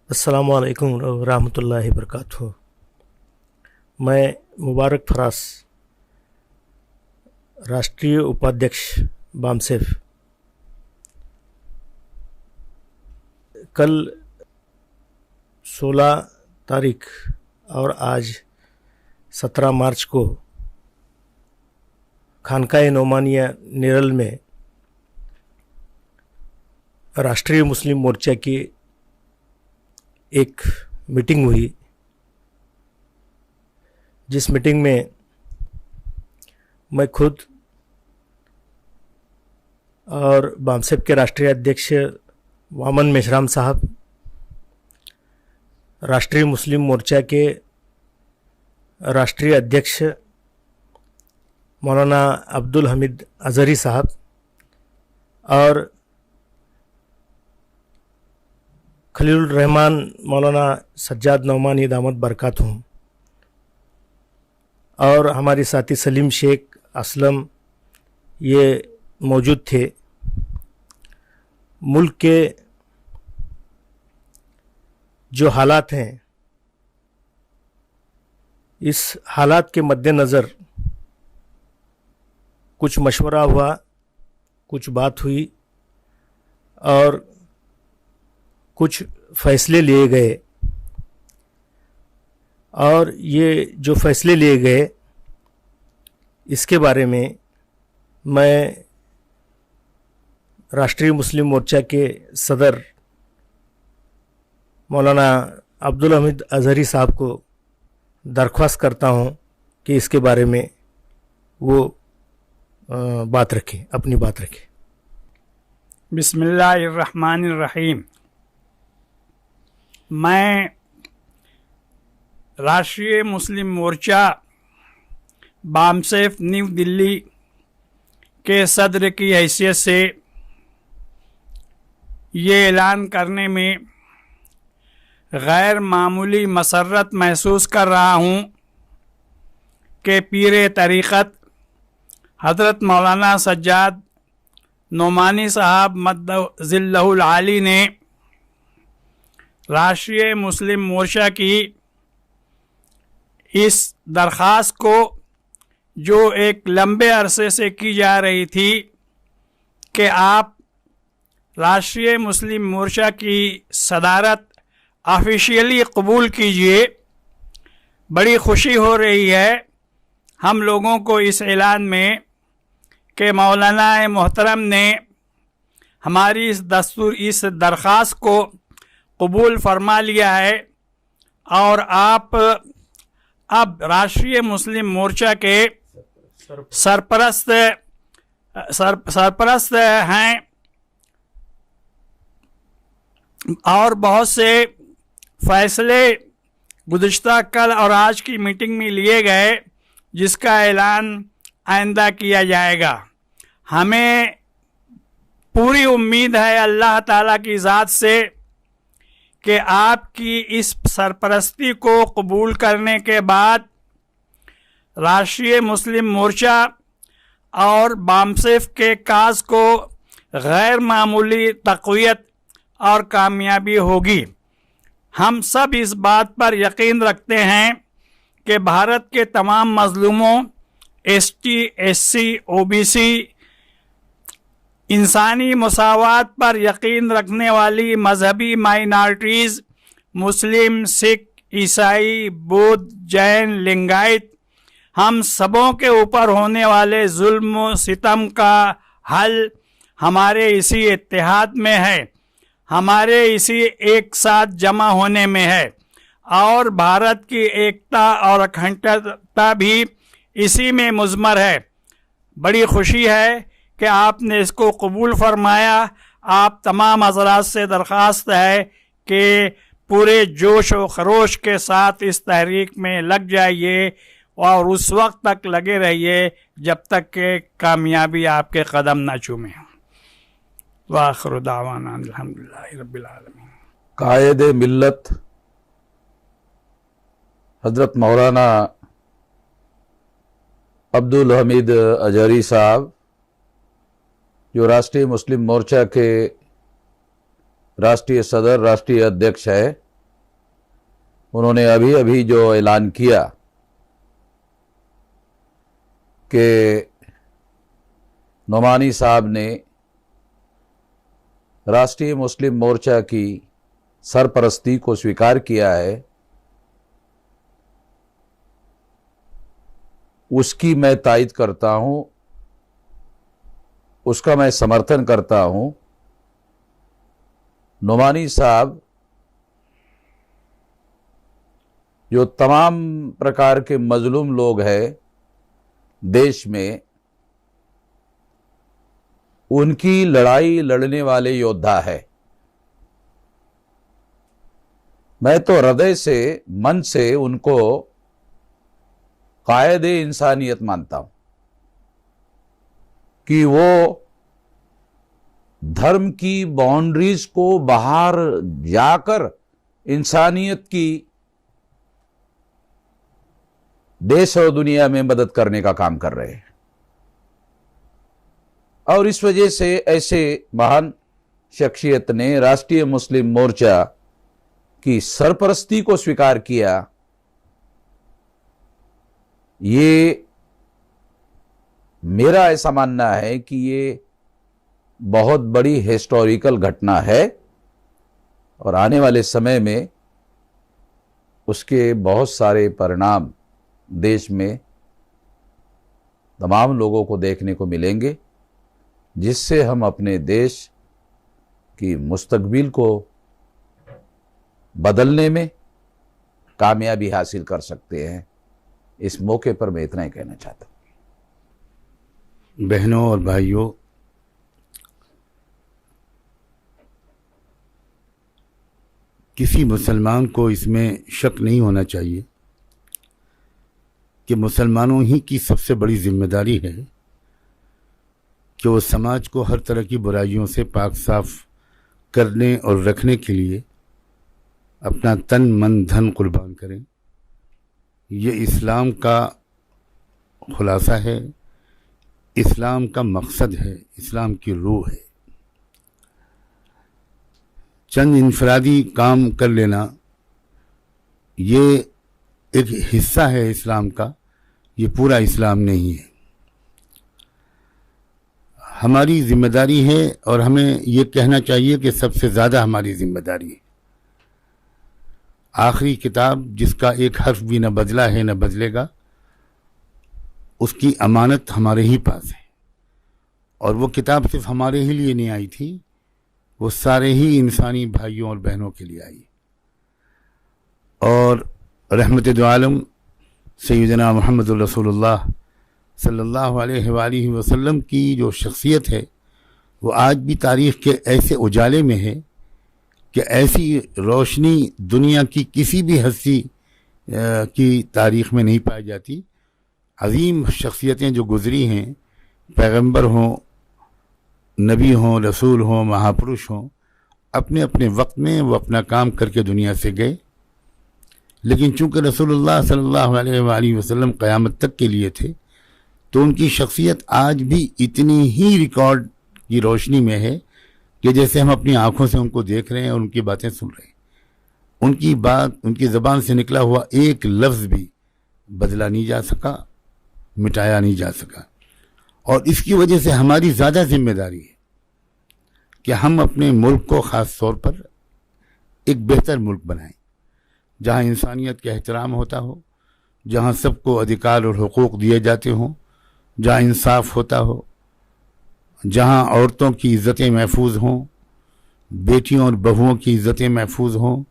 अस्सलामु अलैकुम रहमतुल्लाहि वबरकातुहू। मैं मुबारक फरास, राष्ट्रीय उपाध्यक्ष बामसेफ, कल 16 तारीख और आज 17 मार्च को खानकाए नोमानिया नेरल में राष्ट्रीय मुस्लिम मोर्चा की एक मीटिंग हुई, जिस मीटिंग में मैं खुद और बामसेफ के राष्ट्रीय अध्यक्ष वामन मेश्राम साहब, राष्ट्रीय मुस्लिम मोर्चा के राष्ट्रीय अध्यक्ष मौलाना अब्दुल हमीद अजहरी साहब और खलीलुर रहमान मौलाना सज्जाद नौमानी दामद बरकातुहू और हमारे साथी सलीम शेख असलम ये मौजूद थे। मुल्क के जो हालात हैं, इस हालात के मद्देनज़र कुछ मशवरा हुआ, कुछ बात हुई और कुछ फैसले लिए गए। और ये जो फैसले लिए गए, इसके बारे में मैं राष्ट्रीय मुस्लिम मोर्चा के सदर मौलाना अब्दुल हमीद अजहरी साहब को दरख्वास्त करता हूँ कि इसके बारे में वो बात रखें, अपनी बात रखें। बिस्मिल्लाहिर्रहमानिर्रहीम। मैं राष्ट्रीय मुस्लिम मोर्चा बामसेफ न्यू दिल्ली के सदर की हैसियत से ये ऐलान करने में गैर मामूली मसर्रत महसूस कर रहा हूँ कि पीर तरीक़त हज़रत मौलाना सज्जाद नौमानी साहब मद्दज़िल्लहुल आली ने राष्ट्रीय मुस्लिम मोर्चा की इस दरख्वास्त को, जो एक लंबे अरसे से की जा रही थी कि आप राष्ट्रीय मुस्लिम मोर्चा की सदारत ऑफिशियली कबूल कीजिए, बड़ी खुशी हो रही है हम लोगों को इस ऐलान में कि मौलाना मोहतरम ने हमारी इस दरख्वास्त को कबूल फरमा लिया है और आप अब राष्ट्रीय मुस्लिम मोर्चा के सरपरस्त हैं। और बहुत से फैसले गुज़िश्ता कल और आज की मीटिंग में लिए गए, जिसका ऐलान आइंदा किया जाएगा। हमें पूरी उम्मीद है अल्लाह ताला की ज़ात से कि आपकी इस सरपरस्ती को कबूल करने के बाद राष्ट्रीय मुस्लिम मोर्चा और बामसेफ के काज को गैर मामूली तक़वियत और कामयाबी होगी। हम सब इस बात पर यकीन रखते हैं कि भारत के तमाम मज़लूमों, एसटी, एससी, ओबीसी, इंसानी मसावात पर यकीन रखने वाली मजहबी माइनॉरिटीज़, मुस्लिम, सिख, ईसाई, बौद्ध, जैन, लिंगायत, हम सबों के ऊपर होने वाले जुल्म सितम का हल हमारे इसी इत्तेहाद में है, हमारे इसी एक साथ जमा होने में है और भारत की एकता और अखंडता भी इसी में मुज़मर है। बड़ी खुशी है कि आपने इसको कबूल फरमाया। आप तमाम हज़रात से दरख्वास्त है कि पूरे जोश और खरोश के साथ इस तहरीक में लग जाइए और उस वक्त तक लगे रहिए जब तक कि कामयाबी आपके कदम ना चूमे। वाखिर दावाना अल्हम्दुलिल्लाहि रब्बिल आलमीन। कायद मिल्लत हज़रत मौलाना अब्दुल हमीद अजहरी साहब, जो राष्ट्रीय मुस्लिम मोर्चा के राष्ट्रीय सदर, राष्ट्रीय अध्यक्ष है, उन्होंने अभी अभी जो ऐलान किया कि नोमानी साहब ने राष्ट्रीय मुस्लिम मोर्चा की सरपरस्ती को स्वीकार किया है, उसकी मैं तायद करता हूं, उसका मैं समर्थन करता हूं। नोमानी साहब जो तमाम प्रकार के मजलूम लोग हैं देश में, उनकी लड़ाई लड़ने वाले योद्धा है। मैं तो हृदय से, मन से उनको कायदे इंसानियत मानता हूं कि वो धर्म की बाउंड्रीज को बाहर जाकर इंसानियत की देश और दुनिया में मदद करने का काम कर रहे हैं। और इस वजह से ऐसे महान शख्सियत ने राष्ट्रीय मुस्लिम मोर्चा की सरपरस्ती को स्वीकार किया। ये मेरा ऐसा मानना है कि ये बहुत बड़ी हिस्टोरिकल घटना है और आने वाले समय में उसके बहुत सारे परिणाम देश में तमाम लोगों को देखने को मिलेंगे, जिससे हम अपने देश की मुस्तकबिल को बदलने में कामयाबी हासिल कर सकते हैं। इस मौके पर मैं इतना ही कहना चाहता हूं। बहनों और भाइयों, किसी मुसलमान को इसमें शक नहीं होना चाहिए कि मुसलमानों ही की सबसे बड़ी जिम्मेदारी है कि वो समाज को हर तरह की बुराइयों से पाक साफ करने और रखने के लिए अपना तन मन धन कुर्बान करें। ये इस्लाम का खुलासा है, इस्लाम का मकसद है, इस्लाम की रूह है। चंद इनफरादी काम कर लेना ये एक हिस्सा है इस्लाम का, ये पूरा इस्लाम नहीं है। हमारी जिम्मेदारी है और हमें ये कहना चाहिए कि सबसे ज़्यादा हमारी जिम्मेदारी है। आखिरी किताब जिसका एक हर्फ भी न बदला है न बदलेगा, उसकी अमानत हमारे ही पास है। और वो किताब सिर्फ हमारे ही लिए नहीं आई थी, वो सारे ही इंसानी भाइयों और बहनों के लिए आई। और रहमत दो आलम सैयदना मुहम्मद रसूलुल्लाह सल्लल्लाहु अलैहि वसल्लम की जो शख्सियत है, वो आज भी तारीख़ के ऐसे उजाले में है कि ऐसी रोशनी दुनिया की किसी भी हस्ती की तारीख़ में नहीं पाई जाती। अजीम शख्सियतें जो गुज़री हैं, पैगंबर हों, नबी हों, रसूल हों, महापुरुष हों, अपने अपने वक्त में वो अपना काम करके दुनिया से गए। लेकिन चूँकि रसूलुल्लाह सल्लल्लाहु अलैहि वसल्लम क़यामत तक के लिए थे, तो उनकी शख्सियत आज भी इतनी ही रिकॉर्ड की रोशनी में है कि जैसे हम अपनी आँखों से उनको देख रहे हैं और उनकी बातें सुन रहे हैं। उनकी बात, उनकी ज़बान से निकला हुआ एक लफ्ज़ भी बदला नहीं जा सका, मिटाया नहीं जा सका। और इसकी वजह से हमारी ज़्यादा जिम्मेदारी है कि हम अपने मुल्क को ख़ास तौर पर एक बेहतर मुल्क बनाएं, जहाँ इंसानियत का एहतराम होता हो, जहाँ सबको अधिकार और हुकूक दिए जाते हों, जहाँ इंसाफ होता हो, जहाँ औरतों की इज़्ज़तें महफूज हों, बेटियों और बहुओं की इज़्ज़तें महफूज हों,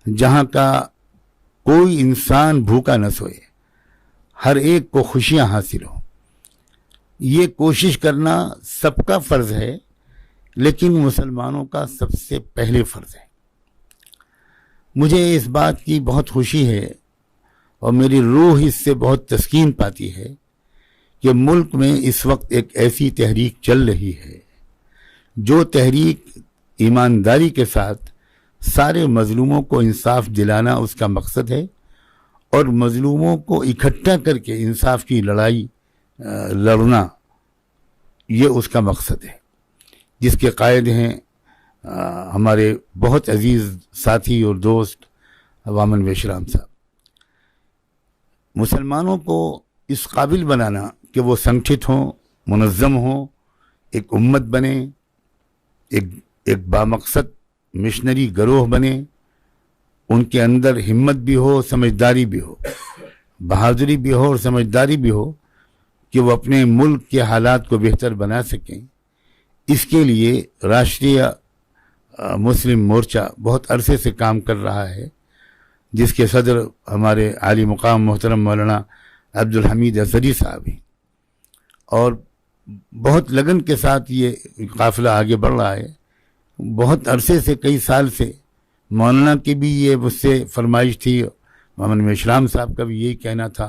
जहाँ का कोई इंसान भूखा न सोए, हर एक को खुशियाँ हासिल हों। ये कोशिश करना सबका फ़र्ज़ है, लेकिन मुसलमानों का सबसे पहले फ़र्ज़ है। मुझे इस बात की बहुत खुशी है और मेरी रूह इससे बहुत तस्कीन पाती है कि मुल्क में इस वक्त एक ऐसी तहरीक चल रही है, जो तहरीक ईमानदारी के साथ सारे मज़लूमों को इंसाफ दिलाना उसका मकसद है और मज़लूमों को इकट्ठा करके इंसाफ की लड़ाई लड़ना ये उसका मकसद है, जिसके कायद हैं हमारे बहुत अजीज़ साथी और दोस्त वामन वेशराम साहब। मुसलमानों को इस काबिल बनाना कि वो संगठित हों, मुनज़्ज़म हों, एक उम्मत बने, एक बामकसद मिशनरी गरोह बने, उनके अंदर हिम्मत भी हो, समझदारी भी हो, बहादुरी भी हो और समझदारी भी हो कि वो अपने मुल्क के हालात को बेहतर बना सकें। इसके लिए राष्ट्रीय मुस्लिम मोर्चा बहुत अरसे से काम कर रहा है, जिसके सदर हमारे आली मुकाम मोहतरम मौलाना अब्दुल हमीद अज़हरी साहब हैं और बहुत लगन के साथ ये काफ़िला आगे बढ़ रहा है। बहुत अरसे से, कई साल से मौलाना की भी ये मुझसे फरमाइश थी, मोहम्मद मेशराम साहब का भी यही कहना था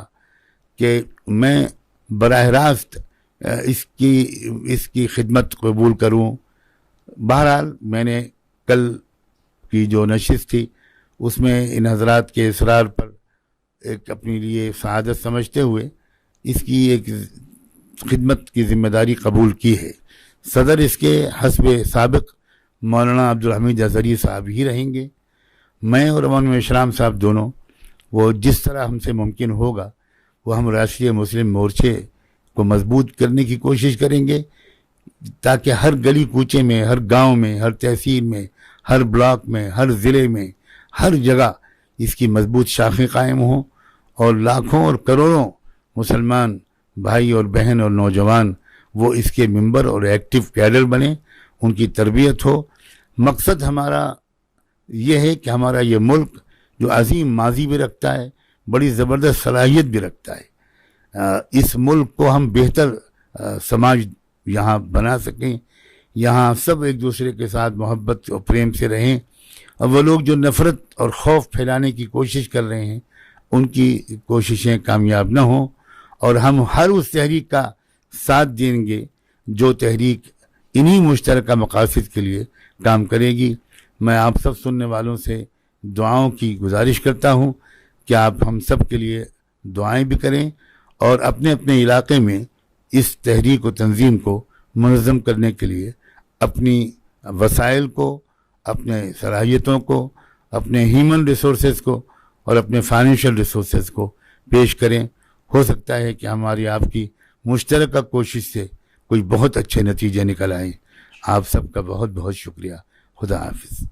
कि मैं बराह रास्त इसकी खिदमत कबूल करूं। बहरहाल मैंने कल की जो नशिस्त थी उसमें इन हजरात के इसरार पर एक अपने लिए सआदत समझते हुए इसकी एक खिदमत की जिम्मेदारी कबूल की है। सदर इसके हस्ब साबिक मौलाना अब्दुल हमीद अज़हरी साहब ही रहेंगे। मैं और मोहम्मद मेशराम साहब दोनों वो जिस तरह हमसे मुमकिन होगा वो हम राष्ट्रीय मुस्लिम मोर्चे को मजबूत करने की कोशिश करेंगे, ताकि हर गली कूचे में, हर गांव में, हर तहसील में, हर ब्लॉक में, हर ज़िले में, हर जगह इसकी मजबूत शाखें कायम हों और लाखों और करोड़ों मुसलमान भाई और बहन और नौजवान वो इसके मेंबर और एक्टिव कैडर बने, उनकी तरबियत हो। मकसद हमारा ये है कि हमारा ये मुल्क जो अजीम माजी भी रखता है, बड़ी ज़बरदस्त सलाहियत भी रखता है, इस मुल्क को हम बेहतर समाज यहाँ बना सकें, यहाँ सब एक दूसरे के साथ मोहब्बत और प्रेम से रहें और वो लोग जो नफ़रत और खौफ फैलाने की कोशिश कर रहे हैं उनकी कोशिशें कामयाब न हों और हम हर उस तहरीक का साथ देंगे जो तहरीक इन्हीं मुश्तरका मकासद के लिए काम करेगी। मैं आप सब सुनने वालों से दुआओं की गुजारिश करता हूँ कि आप हम सब के लिए दुआएं भी करें और अपने अपने इलाके में इस तहरीक व तंजीम को मुनज़्ज़म करने के लिए अपनी वसाइल को, अपने सलाहियतों को, अपने ह्यूमन रिसोर्सेज को और अपने फाइनेंशियल रिसोर्सेज को पेश करें। हो सकता है कि हमारी आपकी मुश्तरका कोशिश से कोई बहुत अच्छे नतीजे निकल आए। आप सबका बहुत बहुत शुक्रिया। खुदा हाफिज़।